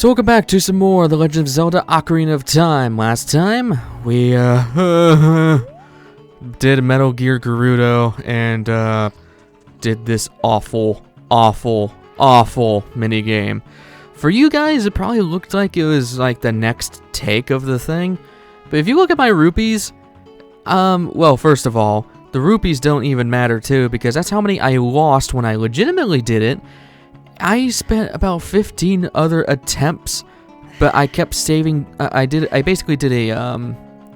So welcome back to some more The Legend of Zelda Ocarina of Time. Last time, we did Metal Gear Gerudo and did this awful minigame. For you guys, it probably looked like it was like the next take of the thing. But if you look at my rupees, well, first of all, the rupees don't even matter too, because that's how many I lost when I legitimately did it. I spent about 15 other attempts, but I kept saving. I basically did a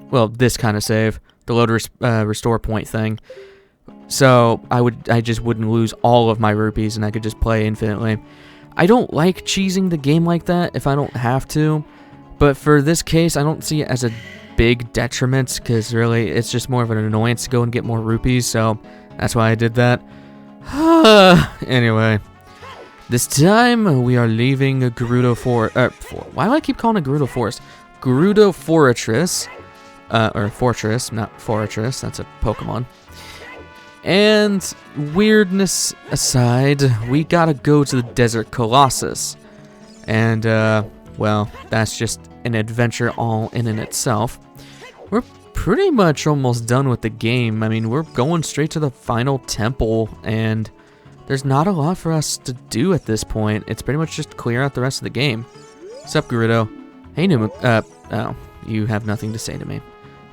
well, this kind of save, the load restore point thing. So I just wouldn't lose all of my rupees, and I could just play infinitely. I don't like cheesing the game like that if I don't have to, but for this case, I don't see it as a big detriment, because really, it's just more of an annoyance to go and get more rupees. So that's why I did that. Anyway. This time, we are leaving Gerudo why do I keep calling it Gerudo Forest? Gerudo Fortress. Or Fortress, not Fortress, that's a Pokemon. And, weirdness aside, we gotta go to the Desert Colossus. And, well, that's just an adventure all in itself. We're pretty much almost done with the game. I mean, we're going straight to the final temple, and there's not a lot for us to do at this point. It's pretty much just clear out the rest of the game. What's up, Gerudo? Hey, oh, you have nothing to say to me.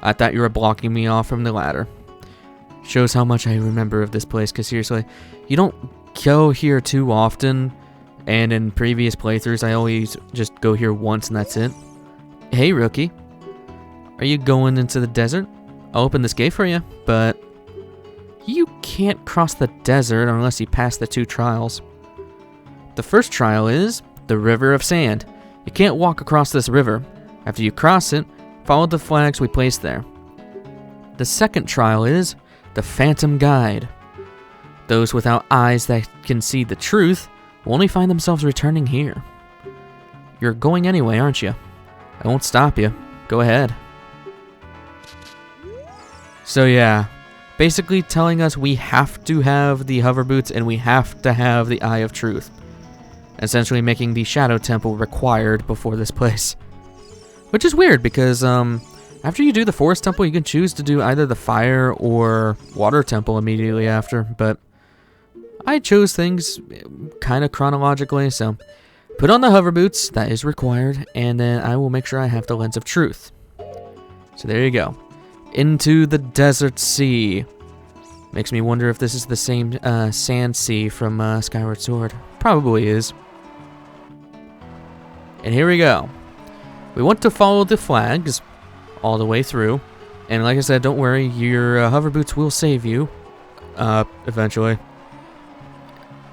I thought you were blocking me off from the ladder. Shows how much I remember of this place, because seriously, you don't go here too often, and in previous playthroughs, I always just go here once and that's it. Hey, rookie. Are you going into the desert? I'll open this gate for you, but you can't cross the desert unless you pass the 2 trials. The first trial is the River of Sand. You can't walk across this river. After you cross it, follow the flags we placed there. The second trial is the Phantom Guide. Those without eyes that can see the truth will only find themselves returning here. You're going anyway, aren't you? I won't stop you. Go ahead. So yeah, basically telling us we have to have the hover boots and we have to have the Eye of Truth. Essentially making the Shadow Temple required before this place. Which is weird because after you do the Forest Temple, you can choose to do either the Fire or Water Temple immediately after. But I chose things kind of chronologically, so put on the hover boots, that is required, and then I will make sure I have the Lens of Truth. So there you go. Into the Desert Sea. Makes me wonder if this is the same Sand Sea from Skyward Sword. Probably is. And here we go. We want to follow the flags all the way through. And like I said, don't worry, your hover boots will save you eventually.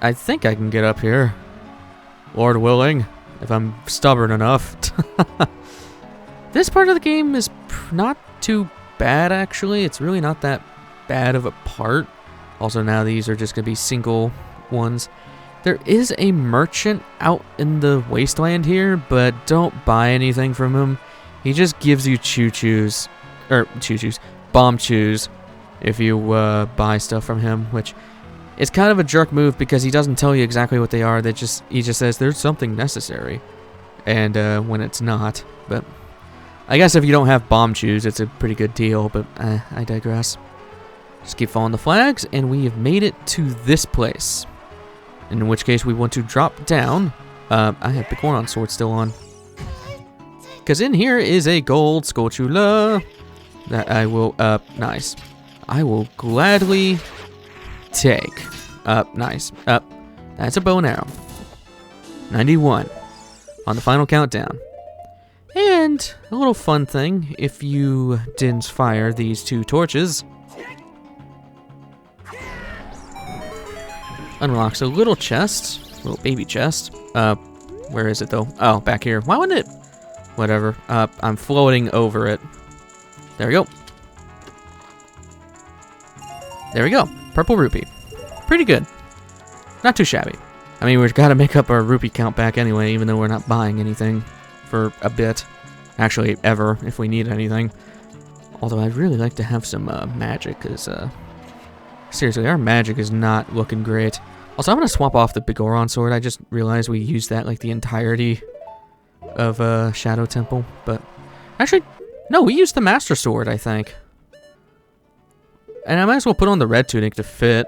I think I can get up here. Lord willing, if I'm stubborn enough. This part of the game is not too bad, actually. It's really not that bad of a part. Also, now these are just going to be single ones. There is a merchant out in the Wasteland here, but don't buy anything from him. He just gives you bomb chews if you buy stuff from him, which is kind of a jerk move because he doesn't tell you exactly what they are. He just says there's something necessary, and when it's not. But I guess if you don't have bomb chews, it's a pretty good deal, but I digress. Just keep following the flags, and we have made it to this place. In which case, we want to drop down. I have the Goron sword still on. Because in here is a gold Skulltula that I will, nice. I will gladly take. Nice. That's a bow and arrow. 91 on the final countdown. And a little fun thing, if you didn't fire these 2 torches, unlocks a little chest, little baby chest. Where is it though? Oh, back here. Why wouldn't it? Whatever. I'm floating over it. There we go. There we go. Purple rupee. Pretty good. Not too shabby. I mean, we've got to make up our rupee count back anyway, even though we're not buying anything for a bit. Actually, ever, if we need anything. Although I'd really like to have some magic, because seriously, our magic is not looking great. Also, I'm going to swap off the Goron sword. I just realized we used that like the entirety of Shadow Temple, but actually, no, we used the Master Sword, I think. And I might as well put on the red tunic to fit.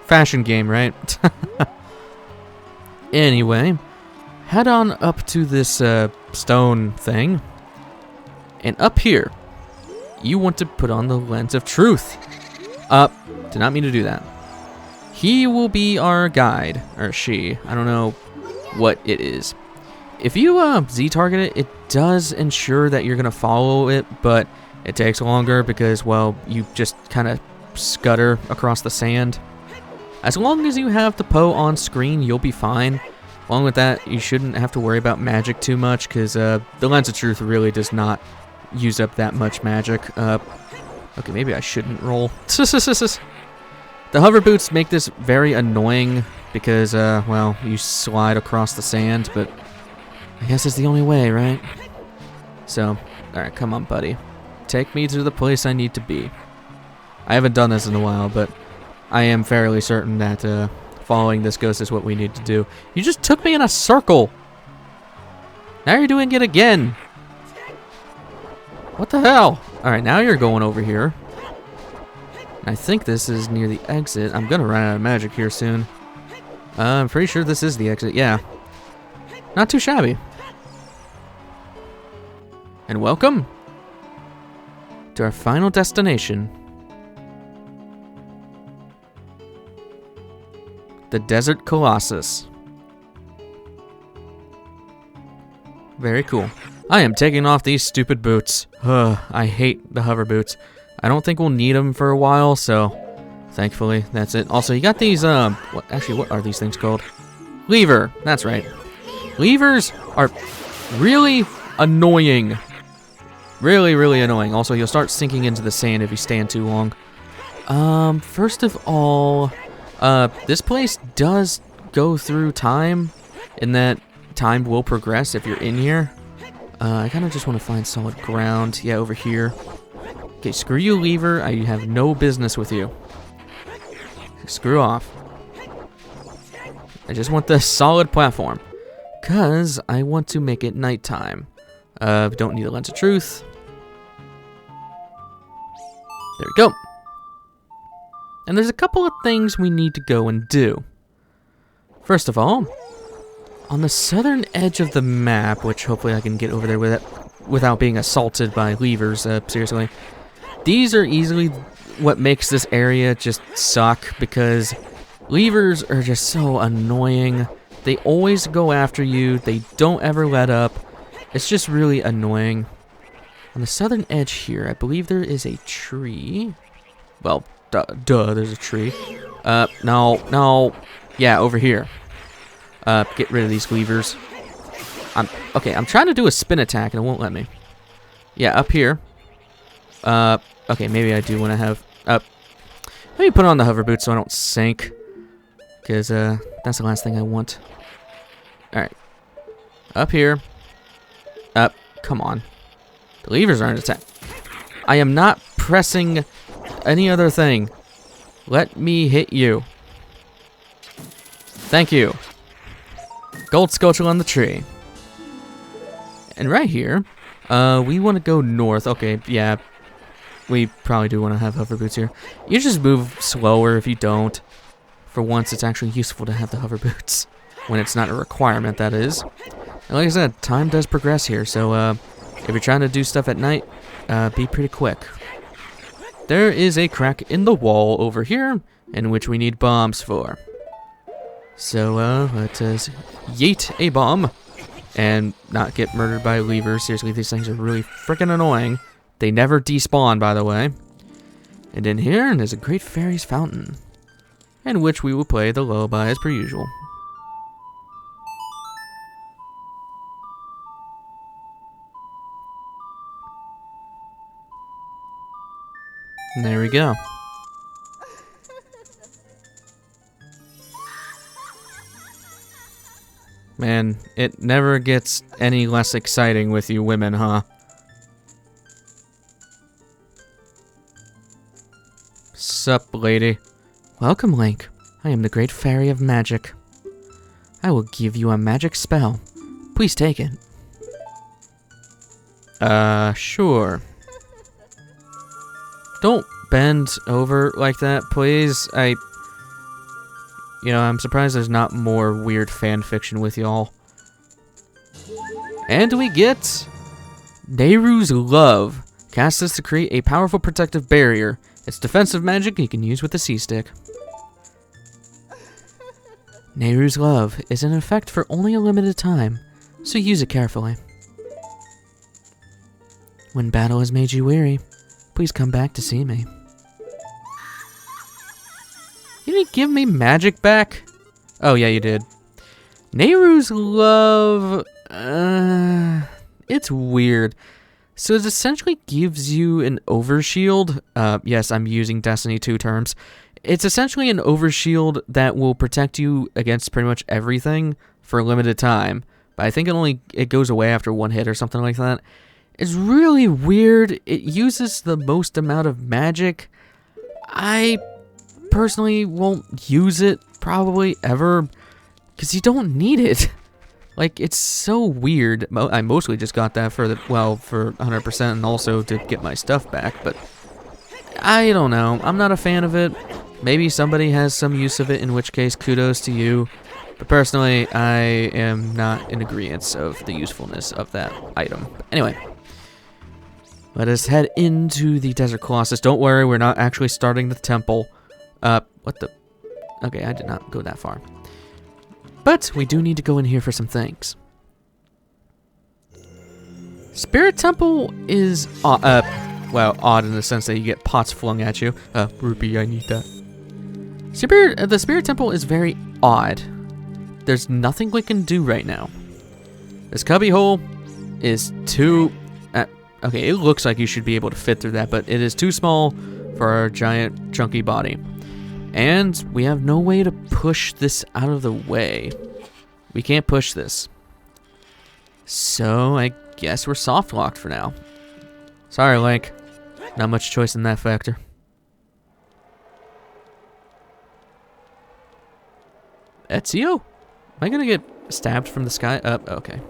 Fashion game, right? Anyway, head on up to this stone thing. And up here, you want to put on the Lens of Truth. Did not mean to do that. He will be our guide, or she. I don't know what it is. If you Z-target it, it does ensure that you're going to follow it, but it takes longer because, well, you just kind of scutter across the sand. As long as you have the Poe on screen, you'll be fine. Along with that, you shouldn't have to worry about magic too much because the Lens of Truth really does not use up that much magic. Okay, maybe I shouldn't roll. The hover boots make this very annoying because, well, you slide across the sand, but I guess it's the only way, right? So, alright, come on, buddy. Take me to the place I need to be. I haven't done this in a while, but I am fairly certain that following this ghost is what we need to do. You just took me in a circle! Now you're doing it again! What the hell? Alright, now you're going over here. I think this is near the exit. I'm gonna run out of magic here soon. I'm pretty sure this is the exit, yeah. Not too shabby. And welcome to our final destination. The Desert Colossus. Very cool. I am taking off these stupid boots. Ugh, I hate the hover boots. I don't think we'll need them for a while, so thankfully that's it. Also, you got these, what are these things called? Lever, that's right. Levers are really annoying. Really, really annoying. Also, you'll start sinking into the sand if you stand too long. First of all, this place does go through time, in that time will progress if you're in here. I kind of just want to find solid ground. Yeah, over here. Okay, screw you, Lever. I have no business with you. Screw off. I just want the solid platform. Because I want to make it nighttime. Don't need a Lens of Truth. There we go. And there's a couple of things we need to go and do. First of all, on the southern edge of the map, which hopefully I can get over there with it without being assaulted by levers, seriously. These are easily what makes this area just suck, because levers are just so annoying. They always go after you. They don't ever let up. It's just really annoying. On the southern edge here, I believe there is a tree. Well, duh, there's a tree. No. Yeah, over here. Get rid of these levers. Okay, I'm trying to do a spin attack and it won't let me. Yeah, up here. Okay, maybe I do want to have... let me put on the hover boots so I don't sink. Because, that's the last thing I want. Alright. Up here. Come on. The levers aren't attacked. I am not pressing any other thing. Let me hit you. Thank you. Gold sculpture on the tree. And right here, we want to go north. Okay, yeah. We probably do want to have hover boots here. You just move slower if you don't. For once, it's actually useful to have the hover boots. When it's not a requirement, that is. And like I said, time does progress here, so if you're trying to do stuff at night, be pretty quick. There is a crack in the wall over here, in which we need bombs for. So, let us yeet a bomb, and not get murdered by levers. Seriously, these things are really freaking annoying. They never despawn, by the way. And in here, there's a great fairy's fountain, in which we will play the lullaby as per usual. And there we go. Man, it never gets any less exciting with you women, huh? Sup, lady? Welcome, Link. I am the Great Fairy of Magic. I will give you a magic spell. Please take it. Sure. Don't bend over like that, please. I'm surprised there's not more weird fan fiction with y'all. And we get Nehru's Love. Cast this to create a powerful protective barrier. It's defensive magic you can use with the C-stick. Nehru's Love is in effect for only a limited time, so use it carefully. When battle has made you weary, please come back to see me. You didn't give me magic back? Oh, yeah, you did. Nehru's Love... it's weird. So it essentially gives you an overshield. Yes, I'm using Destiny 2 terms. It's essentially an overshield that will protect you against pretty much everything for a limited time. But I think it goes away after one hit or something like that. It's really weird. It uses the most amount of magic. I personally won't use it probably ever because you don't need it. Like, it's so weird. I mostly just got that for 100% and also to get my stuff back, but I don't know. I'm not a fan of it. Maybe somebody has some use of it, in which case kudos to you. But personally, I am not in agreement of the usefulness of that item. But anyway, let us head into the Desert Colossus. Don't worry, we're not actually starting the temple. What the? Okay, I did not go that far. But we do need to go in here for some things. Spirit Temple is, odd in the sense that you get pots flung at you. Rupee, I need that. The Spirit Temple is very odd. There's nothing we can do right now. This cubby hole is too... okay, it looks like you should be able to fit through that, but it is too small for our giant, chunky body. And we have no way to push this out of the way. We can't push this. So I guess we're soft locked for now. Sorry, Link. Not much choice in that factor. Ezio? Am I gonna get stabbed from the sky? Okay.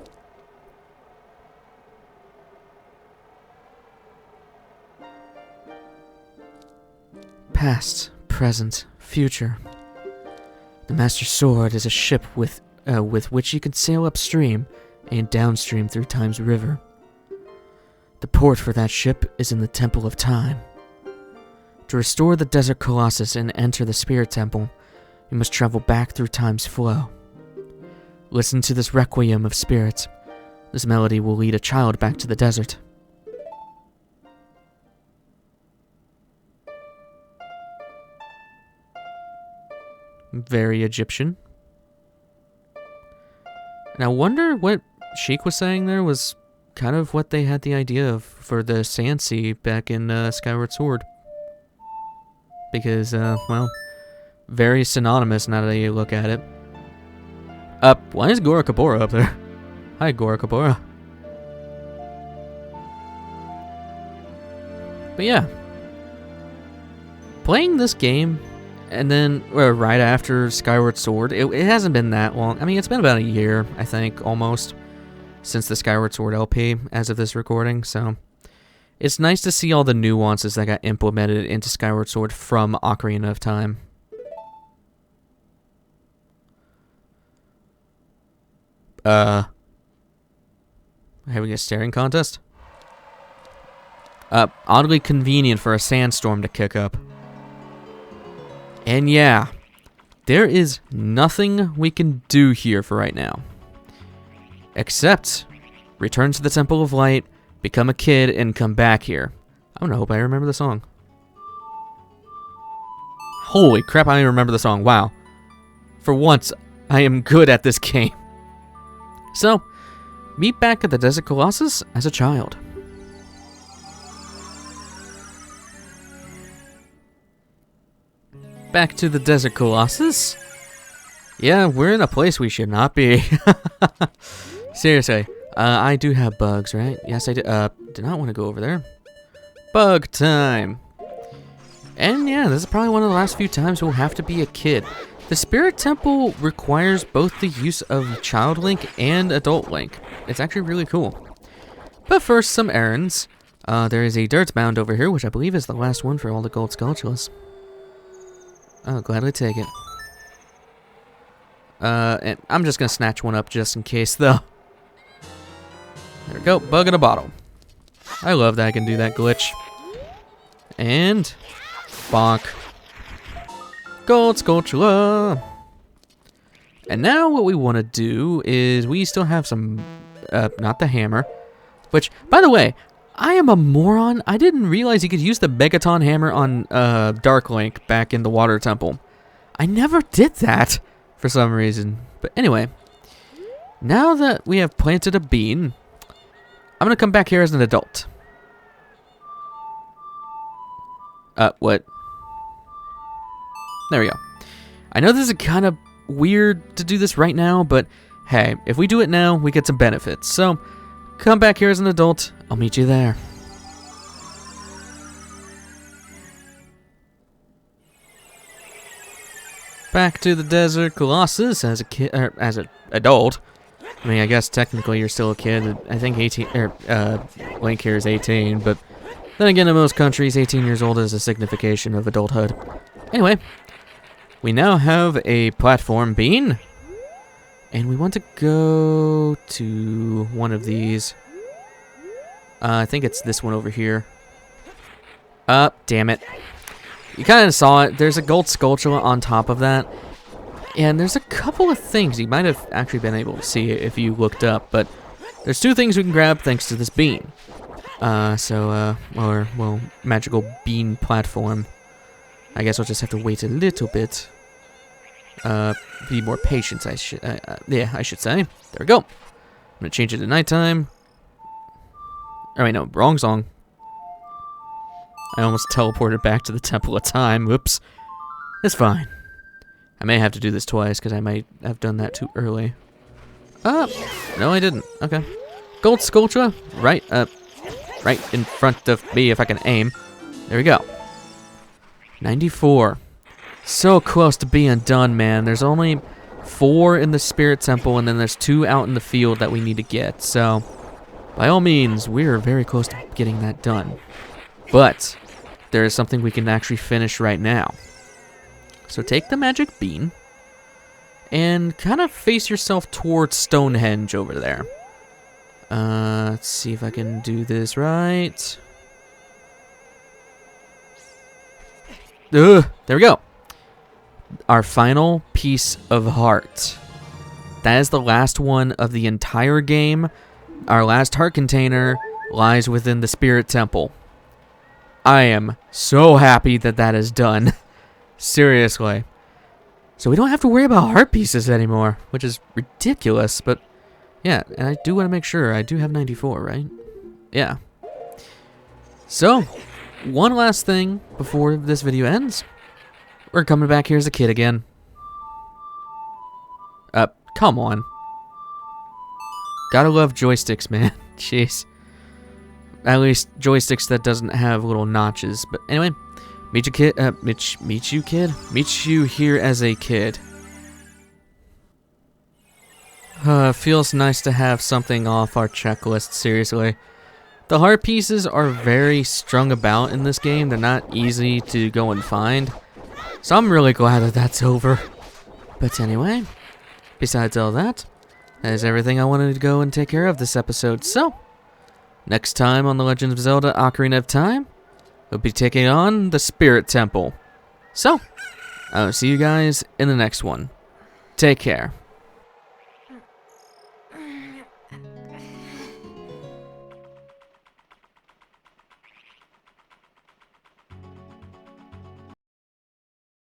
Past, present, future. The Master Sword is a ship with which you can sail upstream and downstream through Time's river. The port for that ship is in the Temple of Time. To restore the Desert Colossus and enter the Spirit Temple, you must travel back through Time's flow. Listen to this requiem of spirits. This melody will lead a child back to the desert. Very Egyptian. And I wonder what Sheik was saying there was kind of what they had the idea of for the Sand Sea back in Skyward Sword. Because, very synonymous now that you look at it. Why is Gora Kabora up there? Hi, Gora Kabora. But yeah. Playing this game, and then right after Skyward Sword, it hasn't been that long. I mean, it's been about a year, I think, almost, since the Skyward Sword LP, as of this recording, so it's nice to see all the nuances that got implemented into Skyward Sword from Ocarina of Time. Having a staring contest? Oddly convenient for a sandstorm to kick up. And yeah, there is nothing we can do here for right now. Except return to the Temple of Light, become a kid, and come back here. I'm gonna hope I remember the song. Holy crap, I remember the song. Wow. For once, I am good at this game. So, meet back at the Desert Colossus as a child. Back to the Desert Colossus. Yeah, we're in a place we should not be. Seriously, I do have bugs, right? Yes, I do. Did not want to go over there. Bug time. And yeah, this is probably one of the last few times we'll have to be a kid. The Spirit Temple requires both the use of Child Link and Adult Link. It's actually really cool. But first, some errands. There is a dirt mound over here, which I believe is the last one for all the gold sculptures. I'll gladly take it. And I'm just gonna snatch one up just in case, though. There we go, bug in a bottle. I love that I can do that glitch. And bonk. Gold sculpture. And now what we want to do is we still have some, not the hammer, which, by the way, I am a moron. I didn't realize you could use the Megaton hammer on Dark Link back in the Water Temple. I never did that for some reason. But anyway, now that we have planted a bean, I'm going to come back here as an adult. What? There we go. I know this is kind of weird to do this right now, but hey, if we do it now, we get some benefits. So, come back here as an adult. I'll meet you there. Back to the Desert Colossus as a kid, or as an adult. I mean, I guess technically you're still a kid. I think 18, Link here is 18, but then again, in most countries, 18 years old is a signification of adulthood. Anyway, we now have a platform bean, and we want to go to one of these. I think it's this one over here. Damn it. You kind of saw it. There's a gold sculpture on top of that. And there's a couple of things. You might have actually been able to see it if you looked up, but there's two things we can grab thanks to this bean. Well, magical bean platform. I guess I'll just have to wait a little bit. Be more patient, I should say. There we go. I'm gonna change it to nighttime. Oh wait, no, wrong song. I almost teleported back to the Temple of Time. Whoops. It's fine. I may have to do this twice because I might have done that too early. No, I didn't. Okay. Gold sculpture, right in front of me if I can aim. There we go. 94. So close to being done, man. There's only 4 in the Spirit Temple, and then there's 2 out in the field that we need to get. So, by all means, we're very close to getting that done. But there is something we can actually finish right now. So take the magic bean and kind of face yourself towards Stonehenge over there. Let's see if I can do this right. There we go. Our final piece of heart. That is the last one of the entire game. Our last heart container lies within the Spirit Temple. I am so happy that that is done. Seriously. So we don't have to worry about heart pieces anymore, which is ridiculous, but yeah, and I do want to make sure I do have 94, right? Yeah. So, one last thing before this video ends. We're coming back here as a kid again. Come on. Gotta love joysticks, man. Jeez. At least joysticks that doesn't have little notches. But anyway, meet you here as a kid. Feels nice to have something off our checklist, seriously. The heart pieces are very strung about in this game. They're not easy to go and find. So I'm really glad that that's over. But anyway, besides all that, that is everything I wanted to go and take care of this episode. So, next time on The Legend of Zelda Ocarina of Time, we'll be taking on the Spirit Temple. So, I'll see you guys in the next one. Take care.